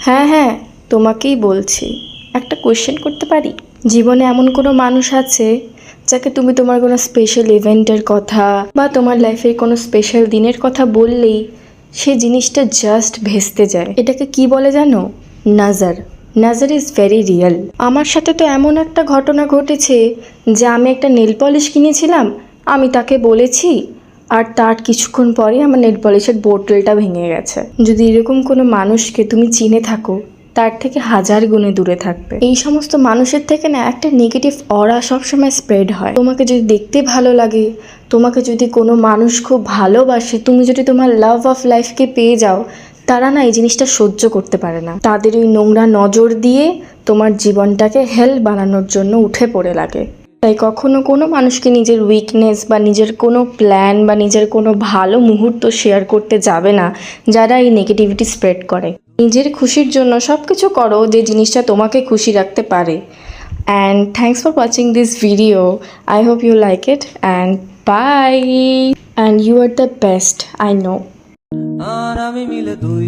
হ্যাঁ হ্যাঁ, তোমাকেই বলছি। একটা কোয়েশ্চেন করতে পারি? জীবনে এমন কোনো মানুষ আছে যাকে তুমি তোমার কোনো স্পেশাল ইভেন্টের কথা বা তোমার লাইফের কোনো স্পেশাল দিনের কথা বললেই সে জিনিসটা জাস্ট ভেস্তে যায়? এটাকে কি বলে জানো? নাজার। নাজার ইজ ভেরি রিয়েল। আমার সাথে তো এমন একটা ঘটনা ঘটেছে যে আমি একটা নেল পলিশ কিনেছিলাম, আমি তাকে বলেছি, আর তার কিছুক্ষণ পরে আমার নেল পলিশের বোতলটা ভেঙে গেছে। যদি এরকম কোনো মানুষকে তুমি চিনে থাকো, তার থেকে হাজার গুণে দূরে থাকবে। এই সমস্ত মানুষের থেকে না একটা নেগেটিভ অরা সবসময় স্প্রেড হয়। তোমাকে যদি দেখতে ভালো লাগে, তোমাকে যদি কোনো মানুষ খুব ভালোবাসে, তুমি যদি তোমার লাভ অফ লাইফকে পেয়ে যাও, তারা না এই জিনিসটা সহ্য করতে পারে না। তাদের ওই নোংরা নজর দিয়ে তোমার জীবনটাকে হেল বানানোর জন্য উঠে পড়ে লাগে। তাই কখনো কোনো মানুষকে নিজের উইকনেস বা নিজের কোনো প্ল্যান বা নিজের কোনো ভালো মুহূর্ত শেয়ার করতে যাবে না যারা এই নেগেটিভিটি স্প্রেড করে। নিজের খুশির জন্য সব কিছু করো যে জিনিসটা তোমাকে খুশি রাখতে পারে। And thanks for watching this video. I hope you like it and bye. And you are the best, I know. আর আমি মিলে দুই